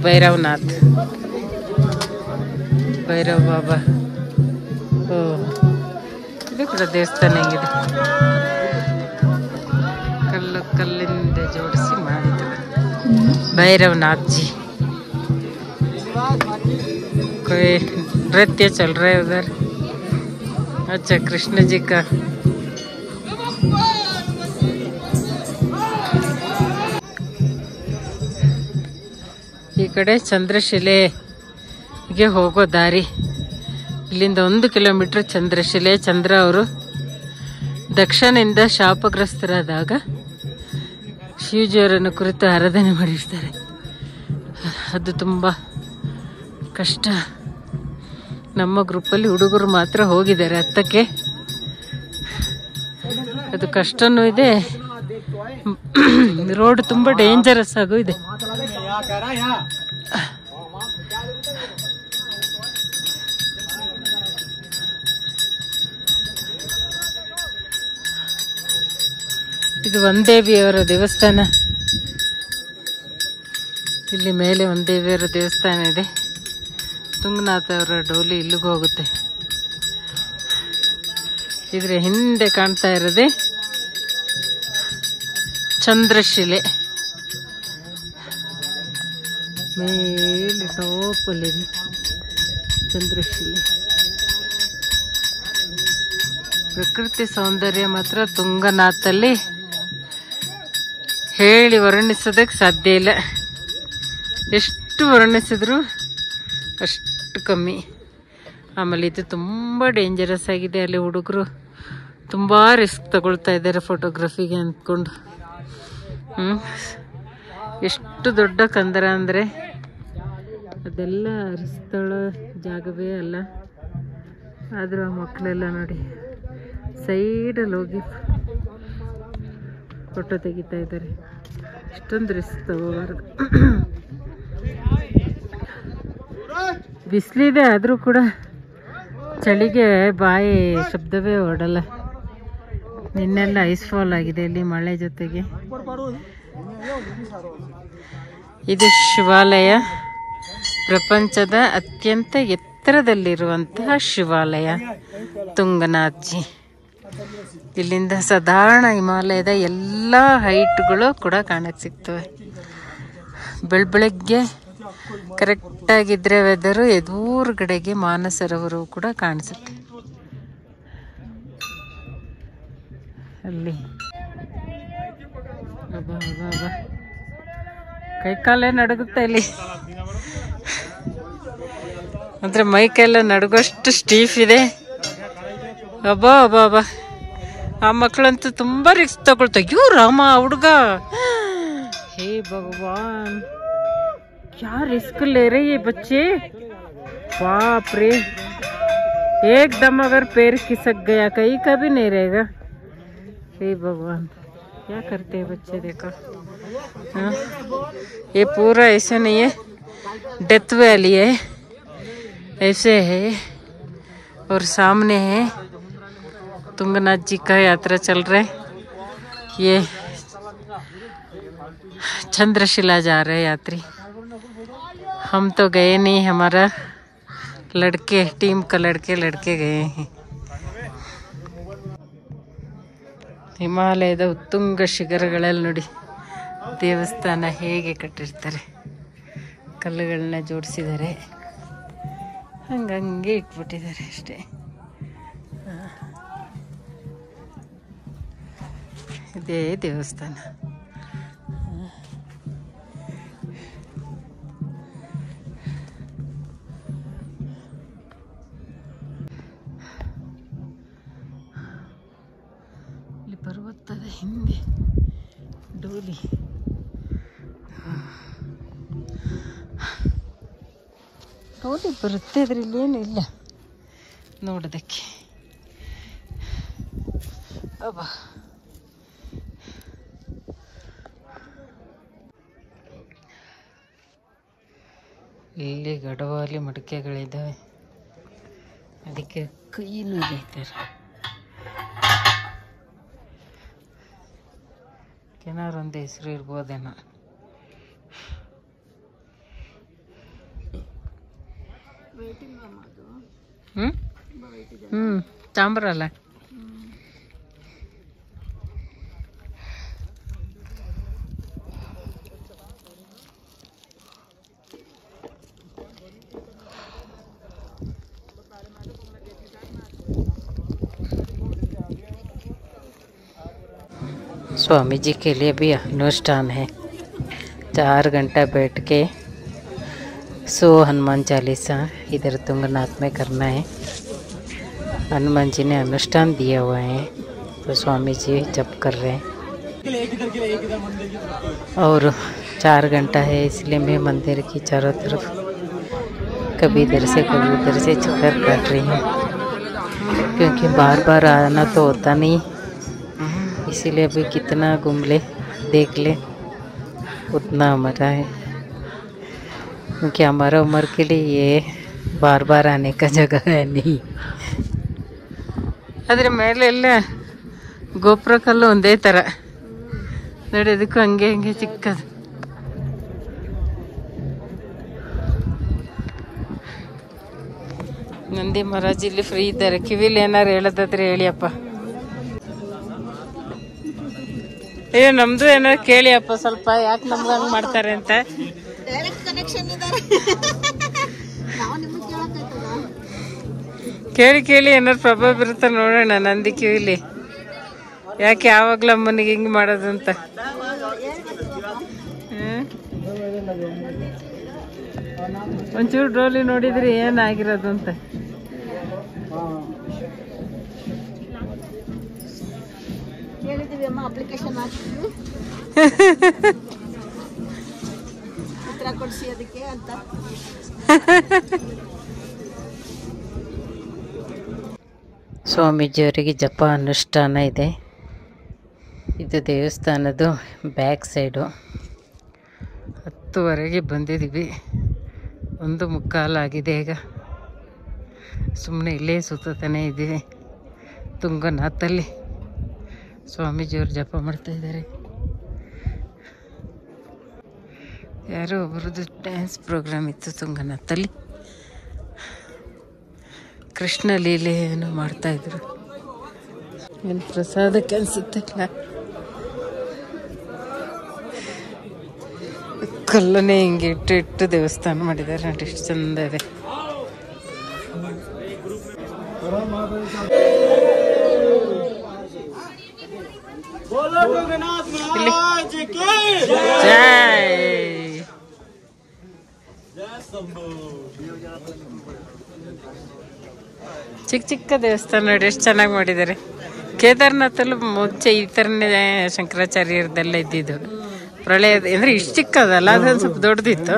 A: ಭೈರವನಾಥ್, ಭೈರವ್ ಬಾಬಾ. ಇದು ಕೂಡ ದೇವಸ್ಥಾನ ಹೆಂಗಿದೆ, ಕಲ್ಲಿಂದ ಜೋಡಿಸಿ ಮಾಡಿದ್ದಾರೆ. भैरवनाथ जी कोई नृत्य चल रहा है उधर. अच्छा कृष्ण जी का. ಈ ಕಡೆ ಚಂದ್ರಶಿಲೆಗೆ ಹೋಗೋ ದಾರಿ. ಇಲ್ಲಿಂದ 1 ಕಿಲೋಮೀಟರ್ ಚಂದ್ರಶಿಲೆ. ಚಂದ್ರ ಅವರು ದಕ್ಷನಿಂದ ಶಾಪಗ್ರಸ್ತರಾದಾಗ ಶಿವಜಿಯವರನ್ನು ಕುರಿತು ಆರಾಧನೆ ಮಾಡಿರ್ತಾರೆ. ಅದು ತುಂಬ ಕಷ್ಟ. ನಮ್ಮ ಗ್ರೂಪಲ್ಲಿ ಹುಡುಗರು ಮಾತ್ರ ಹೋಗಿದ್ದಾರೆ ಹತ್ತಕ್ಕೆ. ಅದು ಕಷ್ಟನೂ ಇದೆ, ರೋಡ್ ತುಂಬ ಡೇಂಜರಸ್ ಆಗೂ ಇದೆ. ಇದು ವನದೇವಿಯವರ ದೇವಸ್ಥಾನ. ಇಲ್ಲಿ ಮೇಲೆ ವನದೇವಿಯವರ ದೇವಸ್ಥಾನ ಇದೆ. ತುಂಗನಾಥ ಅವರ ಡೋಲಿ ಇಲ್ಲಿಗೂ ಹೋಗುತ್ತೆ. ಇದ್ರ ಹಿಂದೆ ಕಾಣ್ತಾ ಇರೋದೇ ಚಂದ್ರಶಿಲೆ. ಮೇಲೆ ಟಾಪಲ್ಲಿದೆ ಚಂದ್ರಶಿಲೆ. ಪ್ರಕೃತಿ ಸೌಂದರ್ಯ ಮಾತ್ರ ತುಂಗನಾಥಲ್ಲಿ ಹೇಳಿ ವರ್ಣಿಸೋದಕ್ಕೆ ಸಾಧ್ಯ ಇಲ್ಲ. ಎಷ್ಟು ವರ್ಣಿಸಿದ್ರು ಅಷ್ಟು ಕಮ್ಮಿ. ಆಮೇಲೆ ಇದು ತುಂಬ ಡೇಂಜರಸ್ ಆಗಿದೆ. ಅಲ್ಲಿ ಹುಡುಗರು ತುಂಬ ರಿಸ್ಕ್ ತಗೊಳ್ತಾ ಇದ್ದಾರೆ ಫೋಟೋಗ್ರಫಿಗೆ ಅಂದ್ಕೊಂಡು. ಎಷ್ಟು ದೊಡ್ಡ ಕಂದರ ಅಂದರೆ ಅದೆಲ್ಲ ರಿಸ್ಕ್ ತಗೊಳ್ಳೋ ಜಾಗವೇ ಅಲ್ಲ. ಆದರೂ ಆ ಮಕ್ಕಳೆಲ್ಲ ನೋಡಿ ಸೈಡಲ್ಲಿ ಹೋಗಿ ಫೋಟೋ ತೆಗಿತಾ ಇದ್ದಾರೆ. ಇಷ್ಟೊಂದು ರಿಸ್ಕ್ ತಗೋಬಾರ್ದು. ಬಿಸಿಲಿದೆ ಆದರೂ ಕೂಡ ಚಳಿಗೆ ಬಾಯಿ ಶಬ್ದವೇ ಹೊರಡಲ್ಲ. ನಿನ್ನೆಲ್ಲ ಐಸ್ ಫಾಲ್ ಆಗಿದೆ ಇಲ್ಲಿ ಮಳೆ ಜೊತೆಗೆ. ಇದು ಶಿವಾಲಯ, ಪ್ರಪಂಚದ ಅತ್ಯಂತ ಎತ್ತರದಲ್ಲಿರುವಂತಹ ಶಿವಾಲಯ ತುಂಗನಾಥ್ಜಿ. ಇಲ್ಲಿಂದ ಸಾಧಾರಣ ಹಿಮಾಲಯದ ಎಲ್ಲ ಹೈಟ್ಗಳು ಕೂಡ ಕಾಣಕ್ಕೆ ಸಿಗ್ತವೆ. ಬೆಳಗ್ಗೆ ಕರೆಕ್ಟಾಗಿದ್ದರೆ ವೆದರು ಎದುರುಗಡೆಗೆ ಮಾನಸರೋವರು ಕೂಡ ಕಾಣಿಸುತ್ತೆ. ಅಲ್ಲಿ ಕೈಕಾಲೇ ನಡುಗುತ್ತೆ ಇಲ್ಲಿ. ಅಂದರೆ ಮೈಕೆಲ್ಲ ನಡುಗೋಷ್ಟು ಸ್ಟೀಫ್ ಇದೆ. ಅಬ್ಬಾ ಅಬ್ಬಾ ಅಬ್ಬಾ, ಆ ಮಕ್ಕಳಂತೂ ತುಂಬ ರಿಸ್ಕ್ ತಗೊಳ್ತಾರೆ. ಅಯ್ಯೋ ರಾಮ, ಹುಡುಗ, हे भगवान क्या रिस्क ले रहे ये बच्चे. बाप रे, एकदम अगर पैर खिसक गया कहीं का भी नहीं रहेगा. हे भगवान, क्या करते हैं बच्चे. देखो ये पूरा ऐसा नहीं है, डेथ वैली है, ऐसे है. और सामने है तुंगनाथ जी का यात्रा चल रहा है. ये चंद्रशिला जा रहे हैं यात्री. हम तो गए नहीं, हमारा लड़के, टीम का लड़के गए हैं. ಹಿಮಾಲಯದ ಉತ್ತುಂಗ ಶಿಖರಗಳಲ್ಲಿ ನೋಡಿ ದೇವಸ್ಥಾನ ಹೇಗೆ ಕಟ್ಟಿರ್ತಾರೆ. ಕಲ್ಲುಗಳನ್ನ ಜೋಡಿಸಿದ್ದಾರೆ, ಹಂಗಂಗೆ ಇಟ್ಬಿಟ್ಟಿದ್ದಾರೆ ಅಷ್ಟೇ. ಇದೇ ದೇವಸ್ಥಾನ. ಇಲ್ಲಿ ಪರ್ವತದ ಹಿಂದೆ ಡೋಲಿ. ಡೋಲಿ ಬರುತ್ತೆ, ಅದರಲ್ಲಿ ಏನು ಇಲ್ಲ ನೋಡೋದಕ್ಕೆ. ಅಬ್ಬಾ, ಇಲ್ಲಿ ಗಡವಾಲಿ ಮಡಿಕೆಗಳಿದ್ದಾವೆ, ಅದಕ್ಕೆ ಕೈನೂ ಬೈತಾರೆ. ಏನಾರು ಒಂದು ಹೆಸರು ಇರ್ಬೋದೇನೋ. ತಾಮ್ರ ಅಲ್ಲ.
B: स्वामी जी के लिए भी अनुष्ठान है. 4 घंटा बैठ के 100 हनुमान चालीसा इधर तुंगनाथ में करना है. हनुमान जी ने अनुष्ठान दिया हुआ है, तो स्वामी जी जप कर रहे हैं। और 4 घंटा है, इसलिए मैं मंदिर की चारों तरफ कभी इधर से कभी उधर से चक्कर काट रही हूँ, क्योंकि बार बार आना तो होता नहीं, इसीलिए अभी कितना घूम ले देख ले उतना हमारा है, क्योंकि हमारा उम्र के लिए ये बार बार आने का जगह है नहीं।
A: ಅದ್ರ ಮೇಲೆ ಎಲ್ಲ ಗೋಪುರ ಕಲ್ಲು ಒಂದೇ ಥರ ನೋಡಿ, ಅದಕ್ಕೂ ಹಂಗೆ ಹಂಗೆ ಚಿಕ್ಕದು. ನಂದಿ ಮಹಾರಾಜ್ ಇಲ್ಲಿ ಫ್ರೀ ಇದ್ದಾರೆ, ಕಿವಿಲಿ ಏನಾರು ಹೇಳೋದಾದ್ರೆ ಹೇಳಿಯಪ್ಪ. ಅಯ್ಯೋ ನಮ್ದು ಏನಾರು ಕೇಳಿಯಪ್ಪ ಸ್ವಲ್ಪ, ಯಾಕೆ ನಮ್ಗೆ ಹಂಗೆ ಮಾಡ್ತಾರೆ ಅಂತ. ಕೇಳಿ ಕೇಳಿ ಏನಾರು ಪ್ರಭಾವ ಬರುತ್ತೆ ನೋಡೋಣ ನಂದಿ ಕಿವಿಲಿ, ಯಾಕೆ ಯಾವಾಗ್ಲೂ ಅಮ್ಮನಿಗೆ ಹಿಂಗೆ ಮಾಡೋದು ಅಂತ. ಒಂಚೂರು ಡೋಲಿ ನೋಡಿದ್ರಿ ಏನಾಗಿರೋದು ಅಂತ.
D: ಅಪ್ಲಿಕೇಶನ್ ಹಾಕಿದ್ವಿ ಉತ್ತರ ಕೊಡಿಸಿ ಅದಕ್ಕೆ ಅಂತ.
B: ಸ್ವಾಮೀಜಿಯವರಿಗೆ ಜಪ ಅನುಷ್ಠಾನ ಇದೆ. ಇದು ದೇವಸ್ಥಾನದ ಬ್ಯಾಕ್ ಸೈಡು.
A: 10:30ಗೆ ಬಂದಿದ್ದೀವಿ, 1:15 ಆಗಿದೆ ಈಗ. ಸುಮ್ಮನೆ ಇಲ್ಲೇ ಸುತ್ತಾನೆ ಇದ್ದೀವಿ. ತುಂಗನಾಥಲ್ಲಿ ಸ್ವಾಮೀಜಿಯವರು ಜಪ ಮಾಡ್ತಾ ಇದ್ದಾರೆ. ಯಾರೋ ಒಬ್ಬರದ್ದು ಡ್ಯಾನ್ಸ್ ಪ್ರೋಗ್ರಾಮ್ ಇತ್ತು ತುಂಗನಾಥಲ್ಲಿ, ಕೃಷ್ಣ ಲೀಲೆ ಏನೋ ಮಾಡ್ತಾಯಿದ್ರು. ಏನು ಪ್ರಸಾದಕ್ಕೆ ಅನಿಸುತ್ತಲ್ಲ, ಕಲ್ಲನ್ನೇ ಹಿಂಗೆ ಇಟ್ಟು ದೇವಸ್ಥಾನ ಮಾಡಿದ್ದಾರೆ ನೋಡಿ, ಎಷ್ಟು ಚಂದ ಇದೆ. ಜೈ. ಚಿಕ್ಕ ಚಿಕ್ಕ ದೇವಸ್ಥಾನ ನೋಡಿ, ಎಷ್ಟು ಚೆನ್ನಾಗಿ ಮಾಡಿದ್ದಾರೆ. ಕೇದಾರ್ನಾಥಲ್ಲೂ ಮುಂಚೆ ಈ ಥರನೇ ಶಂಕರಾಚಾರ್ಯರದೆಲ್ಲ ಇದ್ದಿದ್ದು. ಪ್ರಳಯದ ಅಂದರೆ ಇಷ್ಟು ಚಿಕ್ಕದಲ್ಲ, ಅದೊಂದು ಸ್ವಲ್ಪ ದೊಡ್ಡದಿತ್ತು,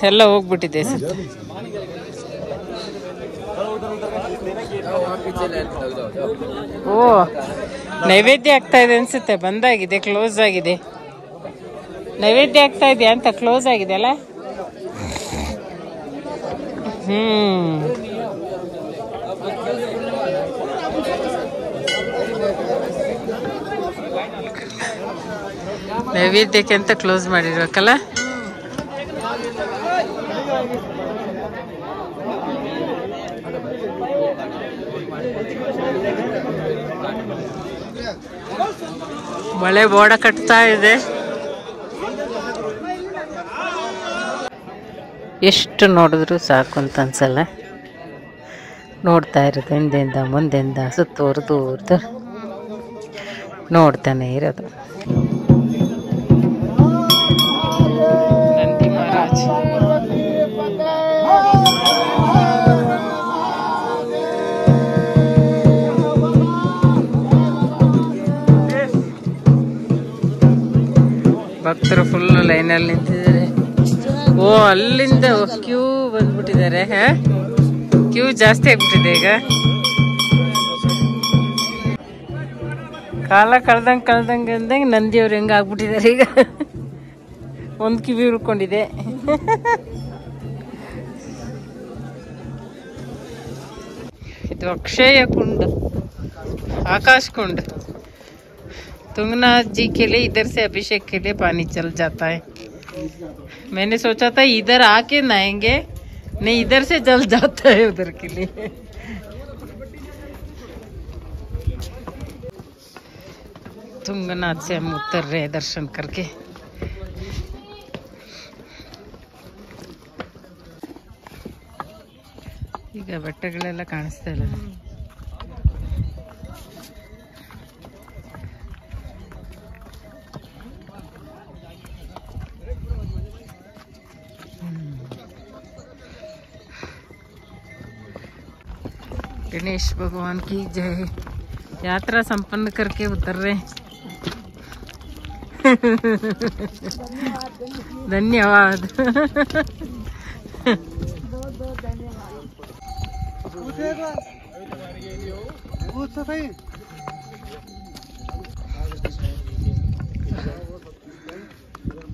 A: ಎಲ್ಲ ಹೋಗ್ಬಿಟ್ಟಿದೆ ಸರ್. ಓ ನೈವೇದ್ಯ ಆಗ್ತಾ ಇದೆ ಅನ್ಸುತ್ತೆ, ಬಂದಾಗಿದೆ, ಕ್ಲೋಸ್ ಆಗಿದೆ. ನೈವೇದ್ಯ ಆಗ್ತಾ ಇದೆಯಾ ಅಂತ ಕ್ಲೋಸ್ ಆಗಿದೆ ಅಲ್ಲ. ನೈವೇದ್ಯಕ್ಕೆ ಅಂತ ಕ್ಲೋಸ್ ಮಾಡಿರ್ಬೇಕಲ್ಲ. ಮಳೆ ಬೋಡ ಕಟ್ತಾ ಇದೆ.
B: ಎಷ್ಟು ನೋಡಿದ್ರು ಸಾಕು ಅಂತ ಅನ್ಸಲ್ಲ, ನೋಡ್ತಾ ಇರೋದು ಹಿಂದೆಂದ ಮುಂದೆಂದ ಸುತ್ತೋರ್ದು ನೋಡ್ತಾನೆ ಇರೋದು.
A: ನಂದಿ ಮಹಾರಾಜ್ ಭಕ್ತರು ಫುಲ್ ಲೈನಲ್ಲಿ ನಿಂತಿದ್ದಾರೆ. ಓ ಅಲ್ಲಿಂದ ಕ್ಯೂ ಬಂದ್ಬಿಟ್ಟಿದ್ದಾರೆ. ಕ್ಯೂ ಜಾಸ್ತಿ ಆಗ್ಬಿಟ್ಟಿದೆ ಈಗ. ಕಾಲ ಕಳ್ದಂಗೆ ಅಂದಂಗೆ ನಂದಿಯವ್ರು ಹೆಂಗೆ ಆಗ್ಬಿಟ್ಟಿದ್ದಾರೆ ಈಗ. ಒಂದು ಕಿವಿ ಉಳ್ಕೊಂಡಿದೆ. ಇದು अक्षय कुंड, आकाश कुंड. तुंगनाथ जी के लिए इधर से अभिषेक के लिए पानी चल जाता है. मैंने सोचा था इधर आके नहाएंगे, नहीं इधर से जल जाता है उधर के लिए. तुंगनाथ से हम उतर रहे हैं दर्शन करके. ಈಗ ಬೆಟ್ಟಗಳೆಲ್ಲ ಕಾಣಿಸ್ತಾ ಇಲ್ಲ. गणेश भगवान की जय। यात्रा संपन्न करके उतर रहे। धन्यवाद।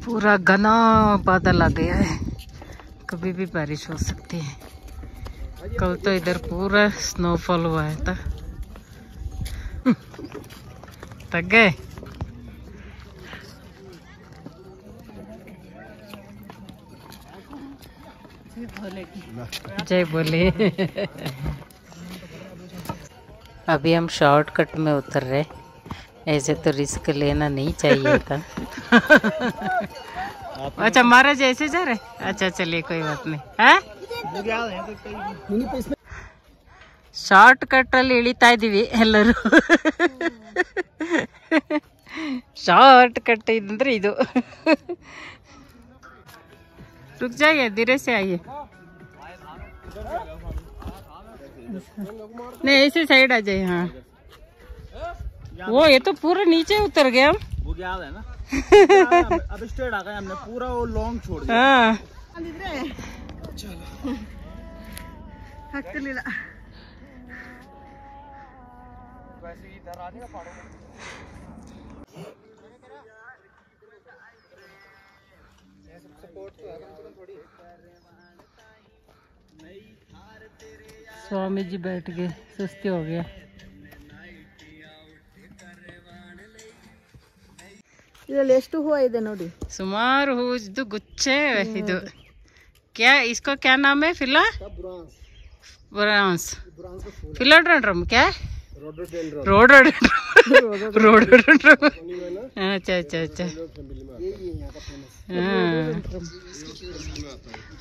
A: पूरा घना बादल आ गया है, कभी भी बारिश हो सकती है। कल तो इधर पूरा स्नोफॉल हुआ है था। थक गए। जय बोले।
B: अभी हम शॉर्टकट में उतर रहे। ऐसे तो रिस्क लेना नहीं चाहिए था।
A: अच्छा महाराज ऐसे जा रहे। अच्छा चलिए कोई बात नहीं है। ಶಾರ್ಟ್ ಕಟ್ ಅಲ್ಲಿ ಇಳಿತಾ ಇದೀವಿ ಎಲ್ಲರೂ. ಶಾರ್ಟ್ ಕಟ್ ಇದಂದ್ರೆ ಇದು. रुक जाइए, धीरे से आइए। नहीं ऐसे साइड आ जाइए। हाँ वो ये तो पूरा नीचे उतर गया हम।
E: वो क्या है ना अब स्ट्रेट आ गए हमने, पूरा वो लॉन्ग छोड़ दिया।
A: हाँ
E: वैसे इधर आने का पहाड़ों में
A: स्वामी जी बैठ गए, सुस्ती हो गया।
D: ಇದರಲ್ಲಿ ಎಷ್ಟು ಹೂವು ಇದೆ ನೋಡಿ.
A: ಸುಮಾರು ಹೂವಿದ್ದು ಗುಚ್ಚೆ ಇದು. क्या इसको क्या नाम है? ब्रांस फिलोडेंड्रम क्या? रोडोडेंड्रम। अच्छा अच्छा अच्छा।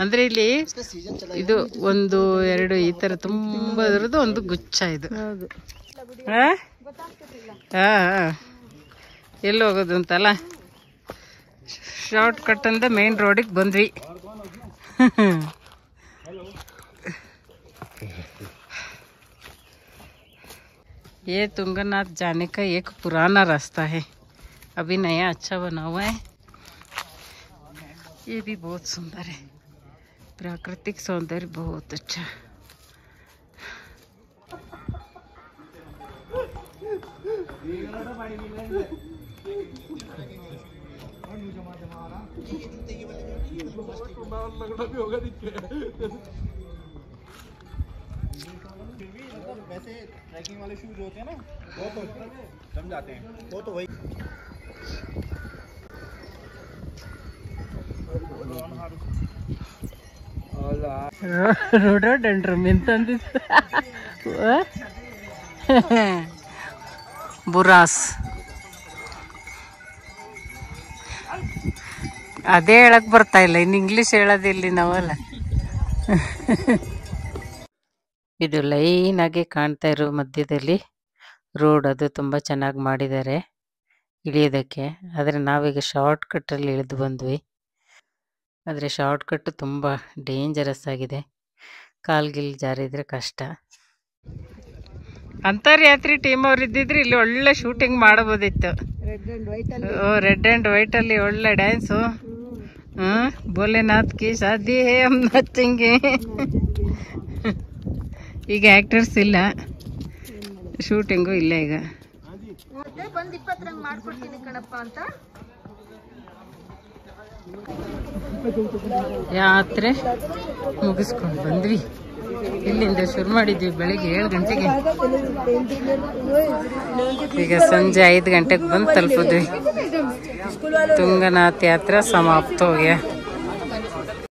A: ಅಂದ್ರೆ ಇಲ್ಲಿ ಇದು ಒಂದು ಎರಡು ಈ ತರ ತುಂಬಾ ಇರೋದು ಒಂದು ಗುಚ್ಛ ಇದು. ಎಲ್ಲಿ ಹೋಗೋದು ಅಂತಲ್ಲ. ಶಾರ್ಟ್ ಕಟ್ ಅಂತ ಮೇನ್ ರೋಡಿಗೆ ಬಂದ್ವಿ. ये तुंगनाथ जाने का एक पुराना रास्ता है, अभी नया अच्छा बना हुआ है। ये भी बहुत सुंदर है, प्राकृतिक सौंदर्य बहुत अच्छा।
E: वैसे ट्रैकिंग वाले शूज होते हैं ना, वो तो जम जाते हैं, वो तो वही।
A: ರೋಡೋಡೆಂಡ್ರಮ್ ಎಂತಂದ ಬುರಾಸ್. ಅದೇ ಹೇಳಕ್ ಬರ್ತಾ ಇಲ್ಲ, ಇನ್ನು ಇಂಗ್ಲಿಷ್ ಹೇಳೋದಿಲ್ಲಿ ನಾವಲ್ಲ.
B: ಇದು ಲೈನ್ ಆಗಿ ಕಾಣ್ತಾ ಇರೋ ಮಧ್ಯದಲ್ಲಿ ರೋಡ್, ಅದು ತುಂಬ ಚೆನ್ನಾಗಿ ಮಾಡಿದ್ದಾರೆ ಇಳಿಯೋದಕ್ಕೆ. ಆದರೆ ನಾವೀಗ ಶಾರ್ಟ್ ಕಟ್ಟಲ್ಲಿ ಇಳಿದು ಬಂದ್ವಿ. ಆದರೆ ಶಾರ್ಟ್ ಕಟ್ ತುಂಬ ಡೇಂಜರಸ್ ಆಗಿದೆ, ಕಾಲ್ಗಿಲ್ ಜಾರಿದ್ರೆ ಕಷ್ಟ.
A: ಅಂತರ್ಯಾತ್ರಿ ಟೀಮ್ ಅವ್ರು ಇದ್ದಿದ್ರೆ ಇಲ್ಲಿ ಒಳ್ಳೆ ಶೂಟಿಂಗ್ ಮಾಡಬಹುದಿತ್ತು. ರೆಡ್ ಅಂಡ್ ವೈಟ್ ಅಲ್ಲಿ ಒಳ್ಳೆ ಡ್ಯಾನ್ಸು. ಭೋಲೆನಾಥ್ ಕಿ ಶಾದಿ ಹೇ ಹಮ್ ನಾಚೆಂಗೆ. ಈಗ ಆಕ್ಟರ್ಸ್ ಇಲ್ಲ, ಶೂಟಿಂಗು ಇಲ್ಲ ಈಗ. ಯಾತ್ರೆ ಮುಗಿಸ್ಕೊಂಡು ಬಂದ್ವಿ. ಇಲ್ಲಿಂದ ಶುರು ಮಾಡಿದ್ವಿ ಬೆಳಿಗ್ಗೆ 7 ಗಂಟೆಗೆ. ಈಗ ಸಂಜೆ 5 ಗಂಟೆಗೆ ಬಂದು ತಲುಪಿದ್ವಿ. ತುಂಗನಾಥ ಯಾತ್ರಾ ಸಮಾಪ್ತ हो गया।